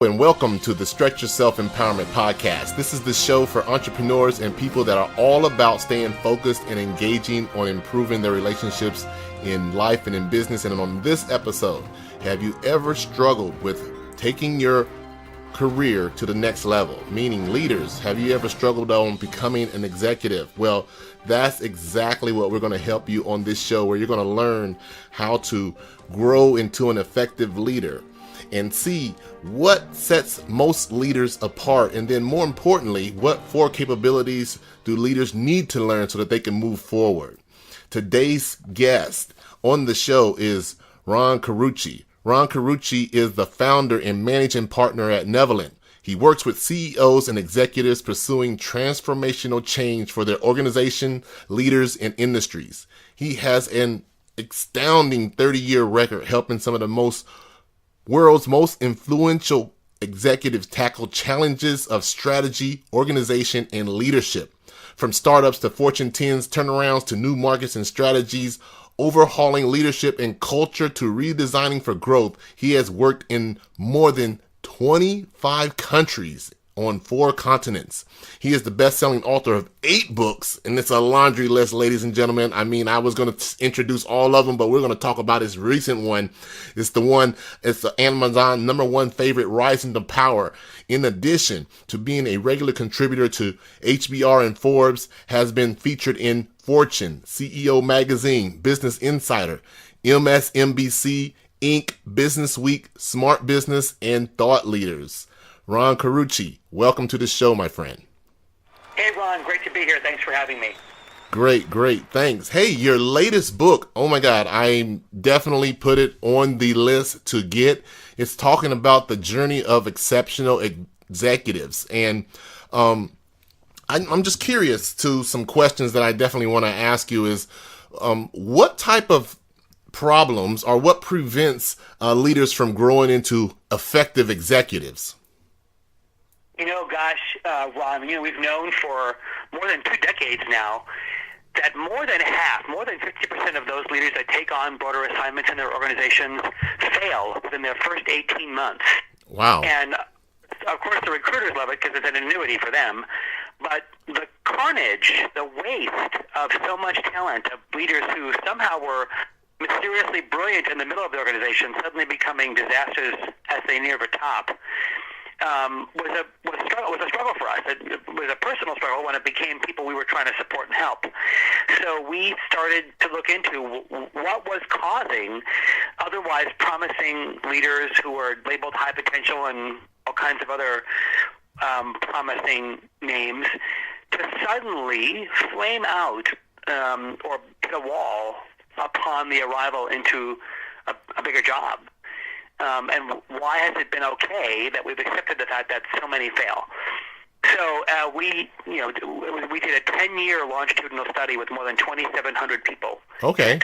And welcome to the Stretch Yourself Empowerment Podcast. This is the show for entrepreneurs and people that are all about staying focused and engaging on improving their relationships in life and in business. And on this episode, have you ever struggled with taking your career to the next level? Meaning leaders, have you ever struggled on becoming an executive? Well, that's exactly what we're going to help you on this show, where you're going to learn how to grow into an effective leader and see what sets most leaders apart, and then more importantly, what 4 capabilities do leaders need to learn so that they can move forward. Today's guest on the show is Ron Carucci. Ron Carucci is the founder and managing partner at Navelent. He works with CEOs and executives pursuing transformational change for their organization, leaders, and industries. He has an astounding 30-year record helping some of the world's most influential executives tackle challenges of strategy, organization, and leadership. From startups to Fortune 10s, turnarounds to new markets and strategies, overhauling leadership and culture to redesigning for growth, he has worked in more than 25 countries on 4 continents. He is the best-selling author of 8 books, and it's a laundry list, ladies and gentlemen. I was going to introduce all of them, but we're going to talk about his recent one. It's the Amazon #1 favorite, Rising to Power. In addition to being a regular contributor to HBR and Forbes, has been featured in Fortune, CEO Magazine, Business Insider, MSNBC, Inc., Business Week, Smart Business, and Thought Leaders. Ron Carucci, welcome to the show, my friend. Hey, Ron, great to be here. Thanks for having me. Great, thanks. Hey, your latest book, oh my God, I definitely put it on the list to get. It's talking about the journey of exceptional executives. And I'm just curious to some questions that I definitely want to ask you is, what type of problems or what prevents leaders from growing into effective executives? Ron, we've known for more than 2 decades now that more than 50% of those leaders that take on broader assignments in their organizations fail within their first 18 months. Wow. And, of course, the recruiters love it because it's an annuity for them. But the carnage, the waste of so much talent, of leaders who somehow were mysteriously brilliant in the middle of the organization, suddenly becoming disasters as they near the top, was a struggle for us. It was a personal struggle when it became people we were trying to support and help. So we started to look into what was causing otherwise promising leaders who were labeled high potential and all kinds of other promising names to suddenly flame out or hit a wall upon the arrival into a bigger job. And why has it been okay that we've accepted the fact that so many fail? So we did a 10-year longitudinal study with more than 2,700 people. Okay.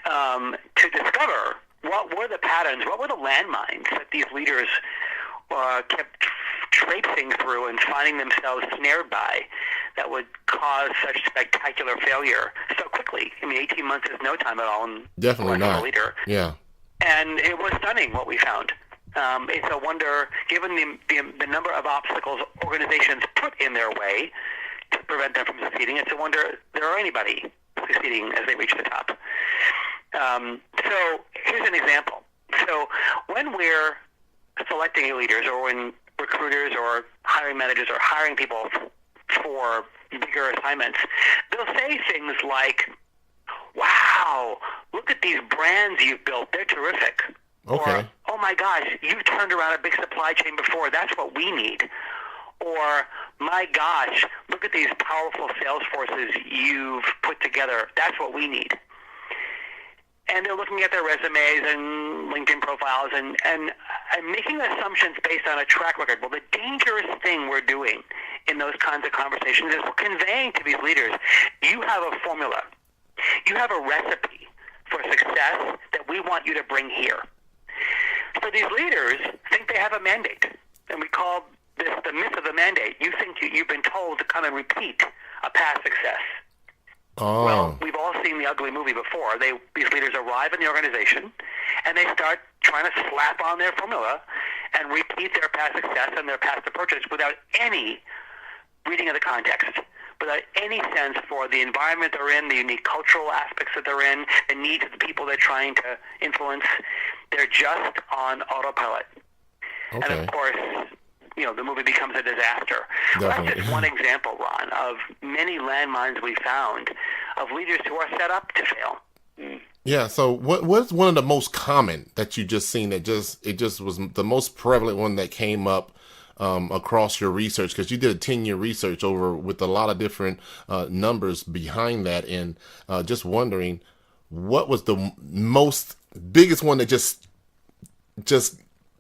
To discover what were the patterns, what were the landmines that these leaders kept traipsing through and finding themselves snared by that would cause such spectacular failure so quickly. 18 months is no time at all. Definitely not. A leader. Yeah. And it was stunning what we found. It's a wonder, given the number of obstacles organizations put in their way to prevent them from succeeding, it's a wonder there are anybody succeeding as they reach the top. So here's an example. So when we're selecting leaders, or when recruiters or hiring managers are hiring people for bigger assignments, they'll say things like, "Wow, look at these brands you've built. They're terrific." Okay. Or, "Oh my gosh, you've turned around a big supply chain before. That's what we need." Or, "My gosh, look at these powerful sales forces you've put together. That's what we need." And they're looking at their resumes and LinkedIn profiles and making assumptions based on a track record. Well, the dangerous thing we're doing in those kinds of conversations is we're conveying to these leaders, you have a formula. You have a recipe for success that we want you to bring here. So these leaders think they have a mandate, and we call this the myth of the mandate. You think you've been told to come and repeat a past success. Oh. Well, we've all seen the ugly movie before. These leaders arrive in the organization, and they start trying to slap on their formula and repeat their past success and their past approaches without any reading of the context, without any sense for the environment they're in, the unique cultural aspects that they're in, the needs of the people they're trying to influence. They're just on autopilot. Okay. And of course, the movie becomes a disaster. Well, that's just one example, Ron, of many landmines we found of leaders who are set up to fail. Yeah. So what's one of the most common that you just seen that it just was the most prevalent one that came up across your research? Because you did a 10-year research over with a lot of different numbers behind that, and just wondering what was the biggest one that just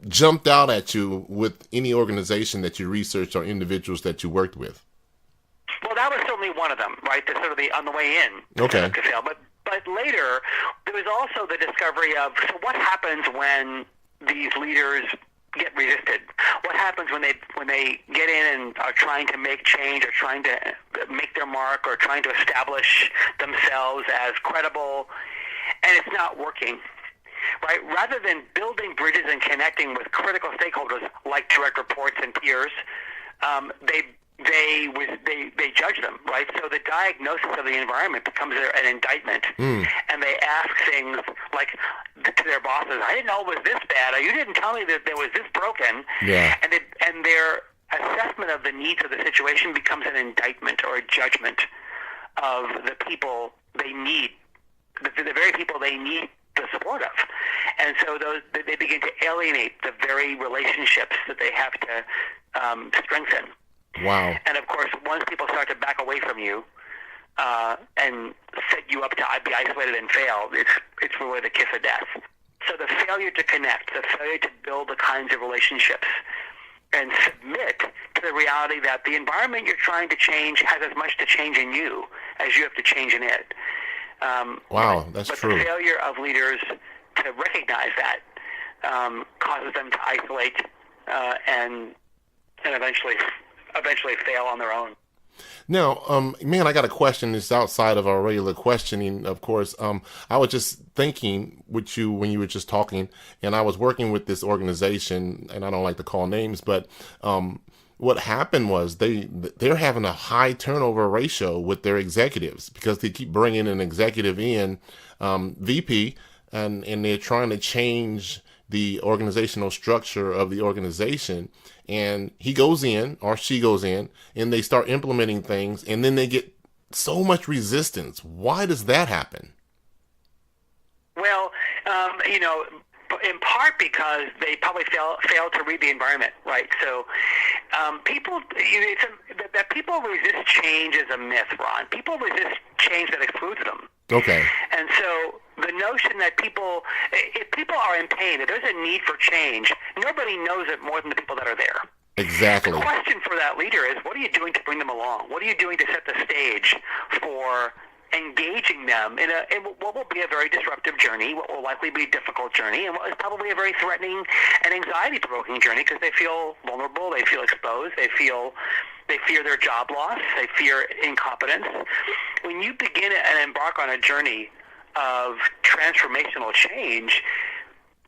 jumped out at you with any organization that you researched or individuals that you worked with? Well, that was certainly one of them, right? The sort of on the way in. Okay. To fail. But later, there was also the discovery of, so what happens when these leaders get resisted? What happens when they get in and are trying to make change or trying to make their mark or trying to establish themselves as credible, and it's not working? Right? Rather than building bridges and connecting with critical stakeholders like direct reports and peers, they judge them, right? So the diagnosis of the environment becomes an indictment, and they ask things like to their bosses, "I didn't know it was this bad. Or you didn't tell me that there was this broken." Yeah. And their assessment of the needs of the situation becomes an indictment or a judgment of the people they need, the very people they need the support of. And so they begin to alienate the very relationships that they have to strengthen. Wow. And of course, once people start to back away from you and set you up to be isolated and fail, it's really the kiss of death. So the failure to connect, the failure to build the kinds of relationships and submit to the reality that the environment you're trying to change has as much to change in you as you have to change in it. Wow, that's true. But the failure of leaders to recognize that causes them to isolate and eventually fail on their own. Now, man, I got a question that's outside of our regular questioning, of course. I was just thinking with you when you were just talking, and I was working with this organization, and I don't like to call names, but what happened was they're having a high turnover ratio with their executives because they keep bringing an executive in, VP, and they're trying to change the organizational structure of the organization. And he goes in or she goes in and they start implementing things, and then they get so much resistance. Why does that happen? Well, in part because they probably fail to read the environment, right? So that people resist change is a myth, Ron. People resist change that excludes them. Okay. And so the notion that if people are in pain, if there's a need for change, nobody knows it more than the people that are there. Exactly. The question for that leader is, what are you doing to bring them along? What are you doing to set the stage for engaging them in what will be a very disruptive journey, what will likely be a difficult journey, and what is probably a very threatening and anxiety-provoking journey because they feel vulnerable, they feel exposed, they fear their job loss, they fear incompetence. When you begin and embark on a journey of transformational change,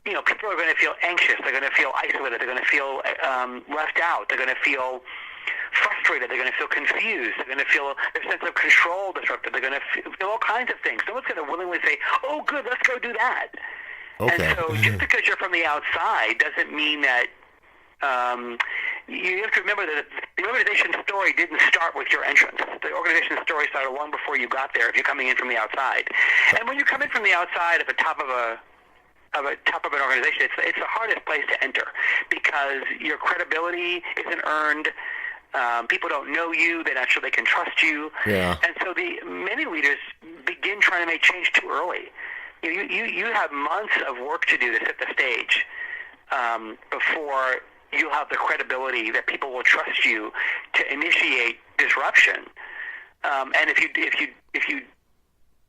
people are going to feel anxious, they're going to feel isolated, they're going to feel left out, they're going to feel frustrated, they're going to feel confused, they're going to feel their sense of control disrupted, they're going to feel all kinds of things. No one's going to willingly say, "Oh, good, let's go do that." Okay. And so just because you're from the outside doesn't mean that you have to remember that the organization's story didn't start with your entrance. The organization's story started long before you got there if you're coming in from the outside. And when you come in from the outside at the top of an organization, it's the hardest place to enter because your credibility isn't earned. People don't know you. They're not sure they can trust you. Yeah. And so many leaders begin trying to make change too early. You have months of work to do to set the stage before you'll have the credibility that people will trust you to initiate disruption. And if you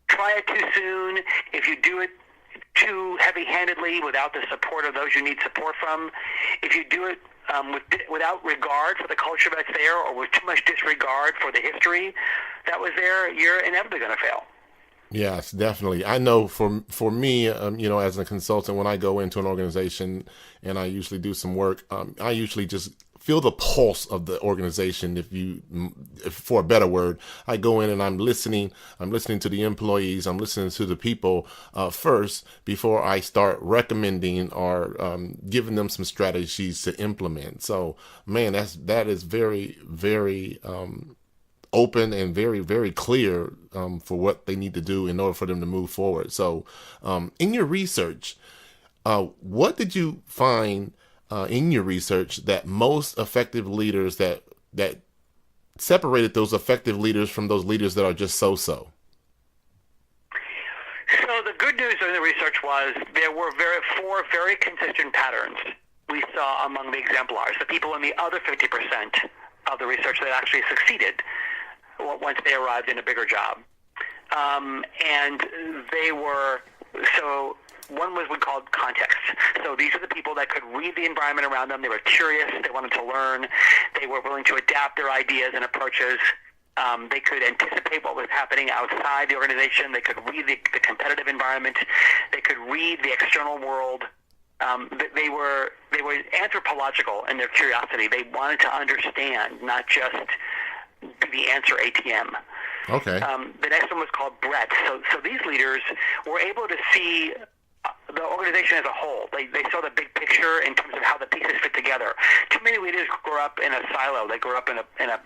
try it too soon, if you do it too heavy-handedly without the support of those you need support from, if you do it without regard for the culture that's there or with too much disregard for the history that was there, you're inevitably going to fail. Yes, definitely. I know for me, as a consultant, when I go into an organization and I usually do some work, I usually just feel the pulse of the organization. If for a better word, I go in and I'm listening. I'm listening to the employees. I'm listening to the people first before I start recommending or giving them some strategies to implement. So, man, that is very, very open and very, very clear for what they need to do in order for them to move forward. So in your research, what did you find in your research that most effective leaders that separated those effective leaders from those leaders that are just so-so? So the good news in the research was there were four very consistent patterns we saw among the exemplars, the people in the other 50% of the research that actually succeeded once they arrived in a bigger job. And they were, so one was we called context. So these are the people that could read the environment around them. They were curious. They wanted to learn. They were willing to adapt their ideas and approaches. They could anticipate what was happening outside the organization. They could read the competitive environment. They could read the external world. They were anthropological in their curiosity. They wanted to understand, not just be the answer ATM. Okay. The next one was called breadth. So these leaders were able to see the organization as a whole. They saw the big picture in terms of how the pieces fit together. Too many leaders grew up in a silo. They grew up in a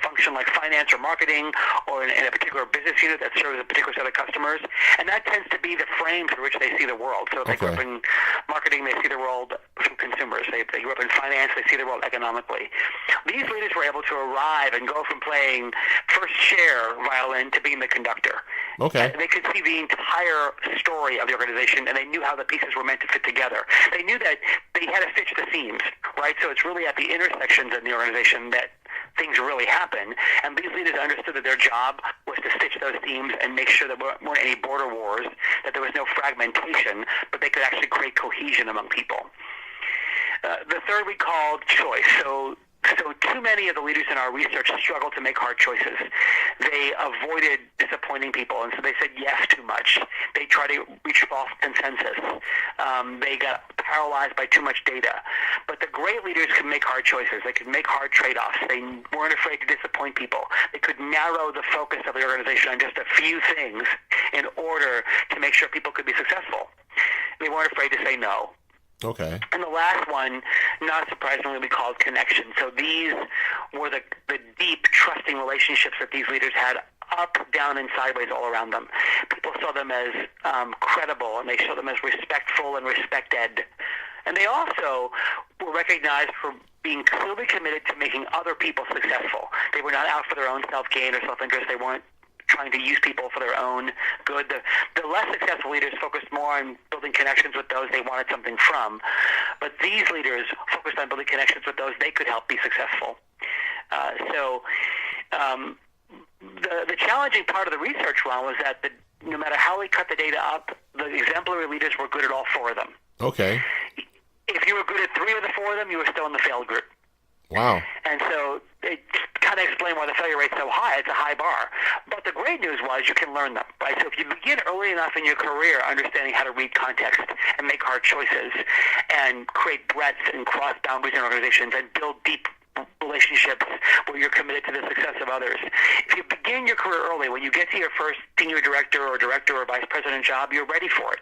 function like finance or marketing, or in a particular business unit that serves a particular set of customers, and that tends to be the frame through which they see the world. So if they grew up in marketing, they see the world from consumers. If they grew up in finance, they see the world economically. These leaders were able to arrive and go from playing first chair violin to being the conductor. Okay. They could see the entire story of the organization, and they knew how the pieces were meant to fit together. They knew that they had to stitch the seams, right? So it's really at the intersections in the organization that things really happen, and these leaders understood that their job was to stitch those seams and make sure that there weren't any border wars, that there was no fragmentation, but they could actually create cohesion among people. The third we called choice. So too many of the leaders in our research struggled to make hard choices. They avoided disappointing people, and so they said yes too much. They tried to reach false consensus. They got paralyzed by too much data. But the great leaders could make hard choices. They could make hard trade-offs. They weren't afraid to disappoint people. They could narrow the focus of the organization on just a few things in order to make sure people could be successful. They weren't afraid to say no. Okay. And the last one, not surprisingly, we called connection. So these were the deep, trusting relationships that these leaders had up, down, and sideways all around them. People saw them as credible, and they saw them as respectful and respected. And they also were recognized for being clearly committed to making other people successful. They were not out for their own self-gain or self-interest. They weren't trying to use people for their own good. The less successful leaders focused more on building connections with those they wanted something from, but these leaders focused on building connections with those they could help be successful. The challenging part of the research, Ron, was that no matter how we cut the data up, the exemplary leaders were good at all four of them. Okay. If you were good at three of the four of them, you were still in the failed group. Wow. And so it kind of explained why the failure rate's so high. It's a high bar. But the great news was you can learn them, right? So if you begin early enough in your career understanding how to read context and make hard choices and create breadth and cross boundaries in organizations and build deep relationships where you're committed to the success of others. If you begin your career early, when you get to your first senior director or vice president job, you're ready for it.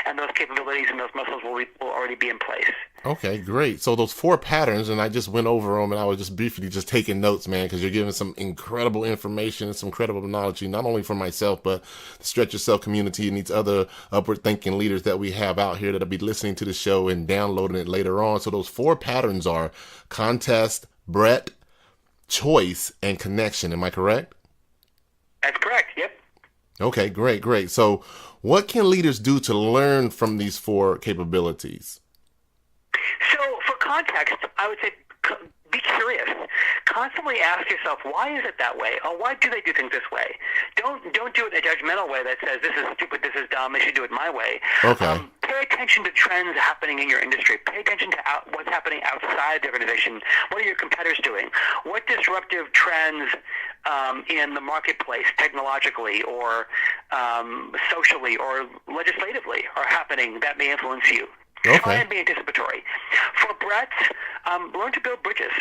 And those capabilities and those muscles will already be in place. Okay, great. So those four patterns, and I just went over them, and I was just briefly just taking notes, man, because you're giving some incredible information and some credible knowledge, not only for myself, but the Stretch Yourself community and these other upward thinking leaders that we have out here that'll be listening to the show and downloading it later on. So those four patterns are contest, breadth, choice, and connection. Am I correct? That's correct. Yep. Okay, great. So what can leaders do to learn from these four capabilities? So for context, I would say be curious. constantly ask yourself, why is it that way? Or why do they do things this way? Don't do it in a judgmental way that says, this is stupid, this is dumb, they should do it my way. Okay. Pay attention to trends happening in your industry. Pay attention to what's happening outside the organization. What are your competitors doing? What disruptive trends in the marketplace, technologically or socially or legislatively, are happening that may influence you? Okay. Try and be anticipatory. For breadth, learn to build bridges.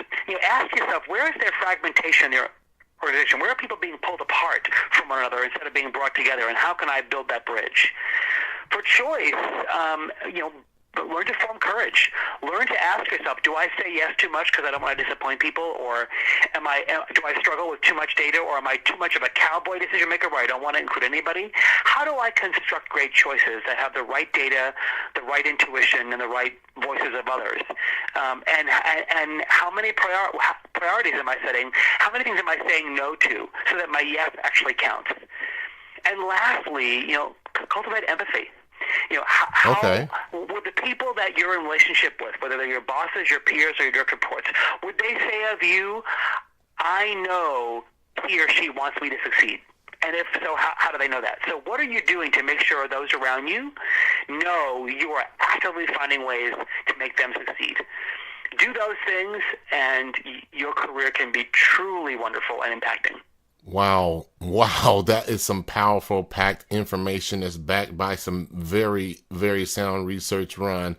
Ask yourself, where is there fragmentation in your organization? Where are people being pulled apart from one another instead of being brought together? And how can I build that bridge? For choice, learn to form courage. Learn to ask yourself, do I say yes too much because I don't want to disappoint people? Or do I struggle with too much data? Or am I too much of a cowboy decision maker where I don't want to include anybody? How do I construct great choices that have the right data, the right intuition, and the right voices of others? And how many priorities am I setting? How many things am I saying no to so that my yes actually counts? And lastly, cultivate empathy. How would the people that you're in relationship with, whether they're your bosses, your peers, or your direct reports, would they say of you, I know he or she wants me to succeed? And if so, how do they know that? So what are you doing to make sure those around you know you are actively finding ways to make them succeed? Do those things, and your career can be truly wonderful and impacting. Wow. That is some powerful, packed information that's backed by some very, very sound research, Ron.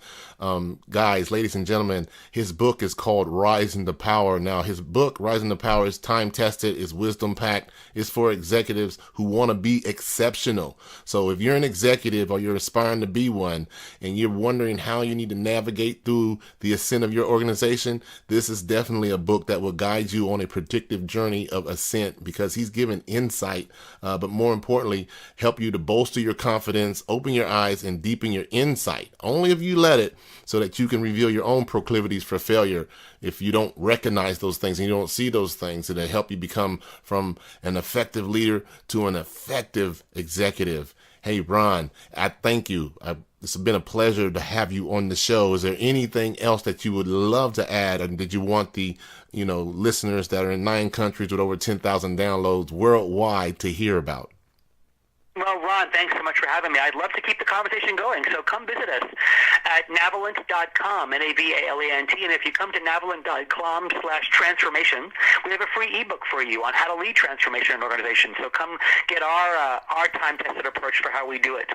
Guys, ladies and gentlemen, his book is called Rising to Power. Now, his book, Rising to Power, is time-tested, is wisdom-packed, is for executives who want to be exceptional. So if you're an executive or you're aspiring to be one and you're wondering how you need to navigate through the ascent of your organization, this is definitely a book that will guide you on a predictive journey of ascent, because he's given insight, but more importantly, help you to bolster your confidence, open your eyes, and deepen your insight, only if you let it, so that you can reveal your own proclivities for failure. If you don't recognize those things and you don't see those things, it'll help you become from an effective leader to an effective executive. Hey, Ron, I thank you. It's been a pleasure to have you on the show. Is there anything else that you would love to add? And did you want the listeners that are in 9 countries with over 10,000 downloads worldwide to hear about? Well, Ron, thanks so much for having me. I'd love to keep the conversation going, so come visit us at navelent.com, Navalent. And if you come to navelent.com/transformation, we have a free ebook for you on how to lead transformation in an organization. So come get our time-tested approach for how we do it.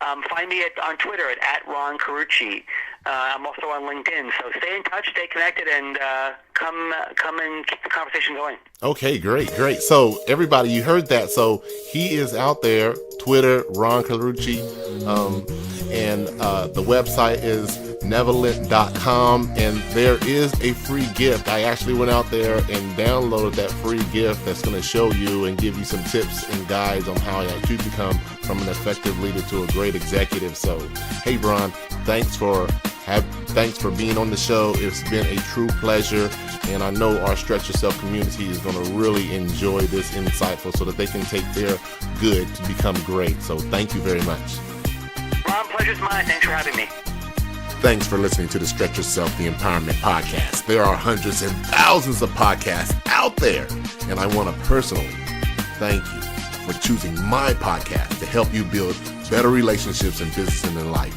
Find me on Twitter at Ron Carucci. I'm also on LinkedIn. So stay in touch, stay connected, and come and keep the conversation going. Okay, great. So everybody, you heard that. So he is out there, Twitter, Ron Carucci, and the website is Navelent.com, and there is a free gift. I actually went out there and downloaded that free gift that's going to show you and give you some tips and guides on how you become from an effective leader to a great executive. So, hey, Ron, thanks for being on the show. It's been a true pleasure, and I know our Stretch Yourself community is going to really enjoy this insightful so that they can take their good to become great. So thank you very much. Ron, pleasure's mine. Thanks for having me. Thanks for listening to the Stretch Yourself, the Empowerment Podcast. There are hundreds and thousands of podcasts out there, and I want to personally thank you for choosing my podcast to help you build better relationships in business and in life.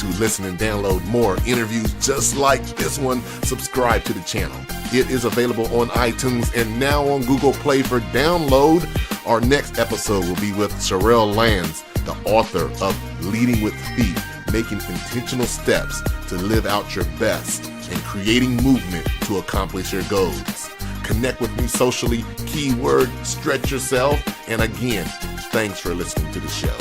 To listen and download more interviews just like this one, subscribe to the channel. It is available on iTunes and now on Google Play for download. Our next episode will be with Sherelle Lands, the author of Leading with Feet, Making Intentional Steps to Live Out Your Best and Creating Movement to Accomplish Your Goals. Connect with me socially, keyword Stretch Yourself. And again, thanks for listening to the show.